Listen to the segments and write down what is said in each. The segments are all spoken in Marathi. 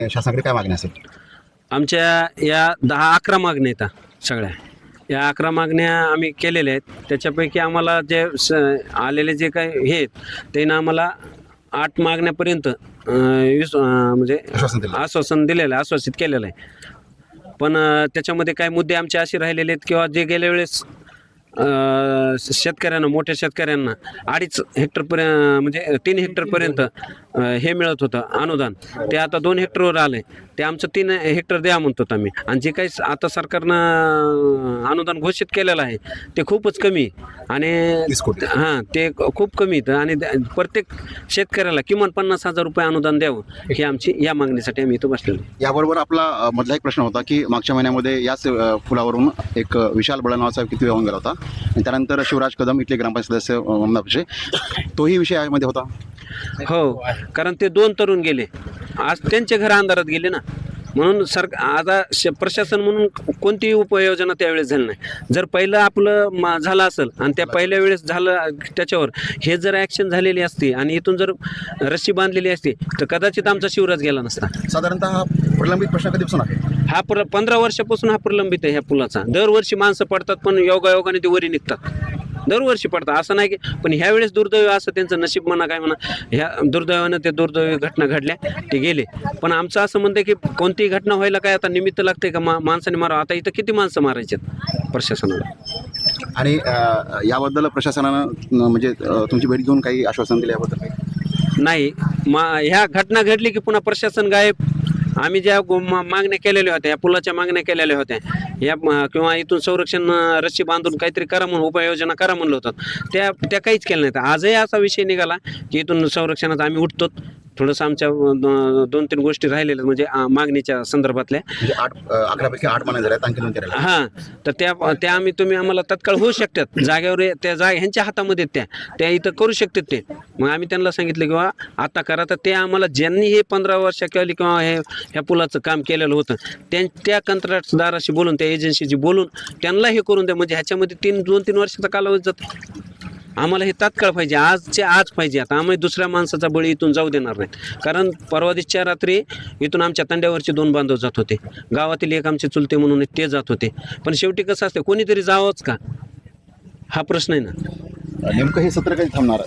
शासनाकडे काय मागणी असेल? आमच्या या 10-11 मागण्या आहेत सगळ्या. या 11 मागण्या आम्ही केलेल्या आहेत. त्याच्यापैकी आम्हाला जे आलेले जे काही हे आहेत त्यानं आम्हाला 8 मागण्यापर्यंत म्हणजे आश्वासन दिलेलं आहे, आश्वासित केलेलं आहे. पण त्याच्यामध्ये काही मुद्दे आमचे असे राहिलेले आहेत किंवा जे गेल्या वेळेस शेतकऱ्यांना, मोठ्या शेतकऱ्यांना 2.5 हेक्टरपर्यंत म्हणजे 3 हेक्टरपर्यंत हे मिळत होतं अनुदान, ते आता 2 हेक्टरवर आलं. ते आमचं 3 हेक्टर द्या म्हणतो आम्ही. आणि जे काही आता सरकारनं अनुदान घोषित केलेलं आहे ते खूपच कमी आणि हां ते खूप कमी आहे. आणि प्रत्येक शेतकऱ्याला किमान 50,000 रुपये अनुदान द्यावं ही आमची या मागणीसाठी आम्ही इथं बसलेलो. याबरोबर आपला मधला एक प्रश्न होता की मागच्या महिन्यामध्ये याच पुलावरून एक विशाल बळ नावाचा किती वाहून गेला होता आणि त्यानंतर शिवराज कदम इथले ग्रामपंचायत सदस्य विषय तोही विषय यामध्ये होता. हो, कारण ते 2 तरुण गेले, आज त्यांचे घर अंधारात गेले ना. म्हणून आता प्रशासन म्हणून कोणतीही उपाययोजना त्यावेळेस झाली नाही. जर पहिलं आपलं झालं असेल आणि त्या पहिल्या वेळेस झालं त्याच्यावर हे जर ॲक्शन झालेली असती आणि इथून जर रस्सी बांधलेली असती तर कदाचित आमचा शिवराज गेला नसता. साधारणतः हा प्रलंबित प्रश्न कधीपासून आहे? हा 15 वर्षापासून हा प्रलंबित आहे ह्या पुलाचा. दरवर्षी माणसं पडतात पण योगायोगाने ते वरी निघतात. दरवर्षी पडतात असं नाही की, पण ह्यावेळेस दुर्दैव असं त्यांचं नशीब म्हणा काय म्हणा, ह्या दुर्दैवानं ते दुर्दैवी घटना घडल्या, ते गेले. पण आमचं असं म्हणतं की कोणतीही घटना व्हायला काय आता निमित्त लागते का माणसाने मारावं? आता इथं किती माणसं मारायचे प्रशासनाला? आणि याबद्दल प्रशासनानं म्हणजे तुमची भेट घेऊन काही आश्वासन दिलं याबद्दल काही? नाही. ह्या घटना घडली की पुन्हा प्रशासन गायब. आम्ही ज्या मागण्या केलेल्या होत्या, या पुलाच्या मागण्या केलेल्या होत्या, या किंवा इथून संरक्षण रस्सी बांधून काहीतरी करा म्हणून उपाययोजना करा म्हणलं होतं, त्या काहीच केल्या नाहीत. आजही असा विषय निघाला की इथून संरक्षणात आम्ही उठतो. थोडंसं आमच्या 2-3 गोष्टी राहिलेल्या म्हणजे मागणीच्या संदर्भातल्या, म्हणजे 11पैकी 8 मागण्या झाल्या, आणखी 2 राहिल्या. हां, तर त्या आम्ही तुम्ही आम्हाला तत्काळ होऊ शकतात जागेवर, त्या ह्यांच्या हातामध्ये त्या इथं करू शकतात ते. मग आम्ही त्यांना सांगितलं किंवा आता करा. तर ते आम्हाला ज्यांनी हे 15 वर्ष केली किंवा ह्या पुलाचं काम केलेलं होतं त्या कंत्राटदाराशी बोलून, त्या एजन्सीशी बोलून त्यांना हे करून द्या. म्हणजे ह्याच्यामध्ये 2-3 वर्षाचा कालावधी जातो. आम्हाला हे तात्काळ पाहिजे, आजच्या आज पाहिजे. आता आम्ही दुसऱ्या माणसाचा बळी इथून जाऊ देणार नाहीत. कारण परवा दिवशीच्या रात्री इथून आमच्या तांड्यावरचे 2 बांधव जात होते, गावातील एक आमचे चुलते म्हणून ते जात होते. पण शेवटी कसं असतं, कोणीतरी जावंच का हा प्रश्न आहे ना. नेमकं हे सत्र कधी थांबणार?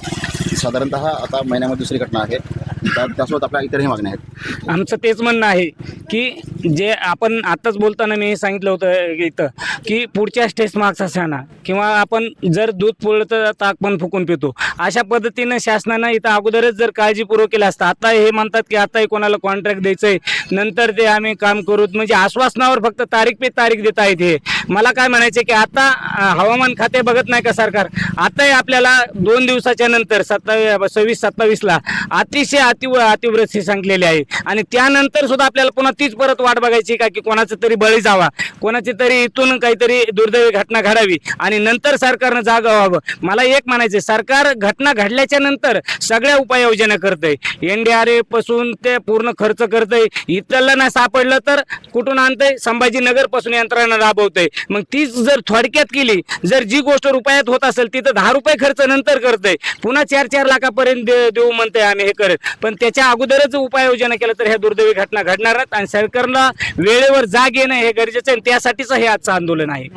साधारणतः आता महिन्यामध्ये दुसरी घटना आहे, त्यासोबत आपल्या इतरही मागण्या आहेत. आमचं तेच म्हणणं आहे की जे आपण आत्ताच बोलताना मी हे सांगितलं होतं इथं की पुढच्या स्टेज मार्क्स असताना किंवा आपण जर दूध पोळलं तर ताक पण फुकून पितो, अशा पद्धतीनं शासनानं इथं अगोदरच जर काळजीपूर्वक केलं असतं. आता हे म्हणतात की आताही कोणाला कॉन्ट्रॅक्ट द्यायचं आहे, नंतर ते आम्ही काम करू, म्हणजे आश्वासनावर फक्त तारीख पे तारीख देत आहेत. हे मला काय म्हणायचं की आता हवामान खाते बघत नाही का सरकार, आताही आपल्याला 2 दिवसाच्या नंतर 26-27ला अतिशय अतिवृष्टी सांगलेली आहे आणि त्यानंतर सुद्धा आपल्याला पुन्हा तीच परत वाट बघायची का की कोणाचं तरी बळी जावा, कोणाची तरी इथून काहीतरी दुर्दैवी घटना घडावी आणि नंतर सरकारनं जागा व्हावं. मला एक म्हणायचं, सरकार घटना घडल्याच्या नंतर सगळ्या उपाययोजना करतंय, NDRF पासून ते पूर्ण खर्च करतंय. इथलं नाही सापडलं तर कुठून आणतंय, संभाजीनगर पासून यंत्रणा राबवतंय. मग तीच जर थोडक्यात केली, जर जी गोष्ट रुपयात होत असेल तिथं 10 रुपये खर्च नंतर करतंय, पुन्हा 4-4 लाखापर्यंत देऊ म्हणतंय आम्ही हे करत. पण त्याच्या अगोदरच उपाययोजना केलं तर ह्या दुर्दैवी घटना घडणार नाहीत आणि सरकारला वेळेवर जाग येणं हे गरजेचं आहे. त्यासाठीच हे आजचं आंदोलन आहे.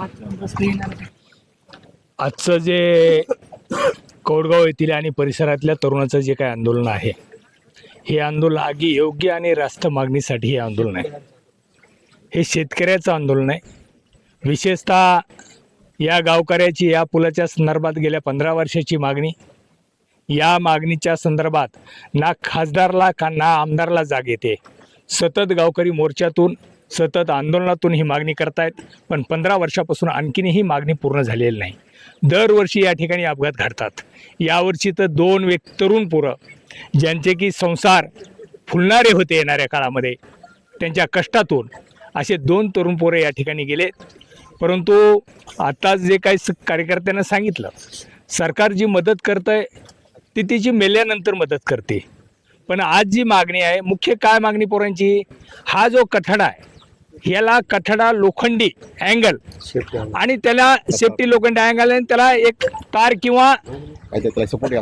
आजचं जे कोडगाव येथील आणि परिसरातल्या तरुणाचं जे काही आंदोलन आहे, हे आंदोलन आगी योग्य आणि रास्त मागणीसाठी हे आंदोलन आहे. हे शेतकऱ्याचं आंदोलन आहे. विशेषतः या गावकऱ्याची या पुलाच्या संदर्भात गेल्या 15 वर्षाची मागणी, या मागणीच्या संदर्भात ना खासदारला का ना आमदारला जाग येते. सतत गावकरी मोर्चातून, सतत आंदोलनातून ही मागणी करतायत, पण 15 वर्षापासून आणखीनही मागणी पूर्ण झालेली नाही. दरवर्षी या ठिकाणी अपघात घडतात. यावर्षी तर 2 तरुण पोरं ज्यांचे की संसार फुलणारे होते येणाऱ्या काळामध्ये, त्यांच्या कष्टातून असे 2 तरुण पोरं या ठिकाणी गेले. परंतु आता जे काही कार्यकर्त्यांना सांगितलं, सरकार जी मदत करतं आहे ती तिची मेल्यानंतर मदत करते. पण आज जी मागणी आहे, मुख्य काय मागणी पोरांची, हा जो कठडा आहे याला कठडा लोखंडी अँगल आणि त्याला सेफ्टी लोखंडी अँगल आणि त्याला एक तार किंवा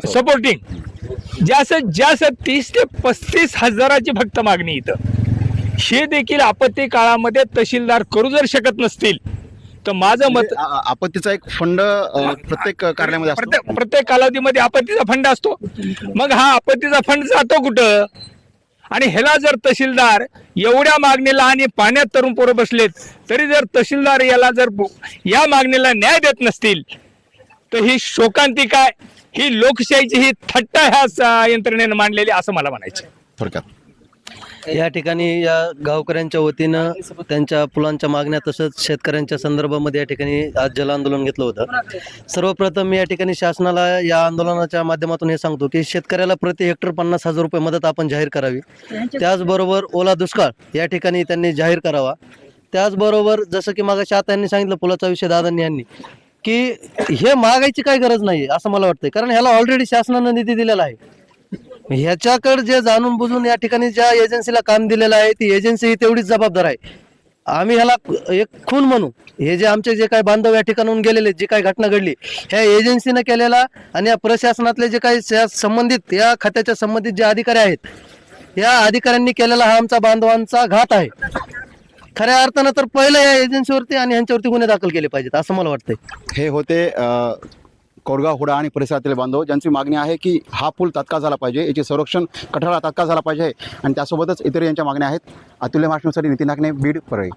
सपोर्टिंग जास्त 30 ते 35 हजाराची फक्त मागणी इथं. हे देखील आपत्ती काळामध्ये तहसीलदार करू जर शकत नसतील तर माझं मत आपत्तीचा एक फंड प्रत्येक कार्यालयामध्ये असतो. प्रत्येक कालावधीमध्ये आपत्तीचा फंड असतो. मग हा आपत्तीचा फंड जातो कुठं? आणि ह्याला जर तहसीलदार एवढ्या मागणीला आणि पाण्यात तरुण पोरं बसलेत तरी जर तहसीलदार याला जर या मागणीला न्याय देत नसतील तर ही शोकांतिका आहे, ही लोकशाहीची ही थट्टा ह्या यंत्रणेनं मांडलेली असं मला म्हणायचं. थोडक्यात या ठिकाणी या गावकऱ्यांच्या वतीनं त्यांच्या पुलांच्या मागण्या तसंच शेतकऱ्यांच्या संदर्भामध्ये या ठिकाणी आज जल आंदोलन घेतलं होतं. सर्वप्रथम मी या ठिकाणी शासनाला या आंदोलनाच्या माध्यमातून हे सांगतो की शेतकऱ्याला प्रति हेक्टर 50,000 रुपये मदत आपण जाहीर करावी. त्याचबरोबर ओला दुष्काळ या ठिकाणी त्यांनी जाहीर करावा. त्याचबरोबर जसं की मागाशी आता यांनी सांगितलं पुलाचा विषय दादांनी यांनी की हे मागायची काही गरज नाही असं मला वाटतंय, कारण ह्याला ऑलरेडी शासनानं निधी दिलेला आहे. ह्याच्याकडे जे जाणून बुजून या ठिकाणी ज्या एजन्सीला काम दिलेलं आहे ती एजन्सी ही तेवढीच जबाबदार आहे. आम्ही ह्याला एक खून म्हणू. हे जे आमचे जे काही बांधव या ठिकाणाहून गेलेले, जी काही घटना घडली ह्या एजन्सीनं केलेला आणि या प्रशासनातले जे काही संबंधित या खात्याच्या संबंधित जे अधिकारी आहेत या अधिकाऱ्यांनी केलेला हा आमचा बांधवांचा घात आहे. खऱ्या अर्थानं तर पहिलं या एजन्सीवरती आणि ह्यांच्यावरती गुन्हे दाखल केले पाहिजेत असं मला वाटतंय. हे होते कोरगाव हुडा आणि परिसरातील बांधव ज्यांची मागणी आहे की हा पूल तात्काळ झाला पाहिजे, याचे संरक्षण कठोर तात्काळ झाला पाहिजे आणि त्यासोबतच इतर यांच्या मागण्या आहेत. अतुल्य महाराष्ट्रासाठी नितीन नागणे, बीड, परळी.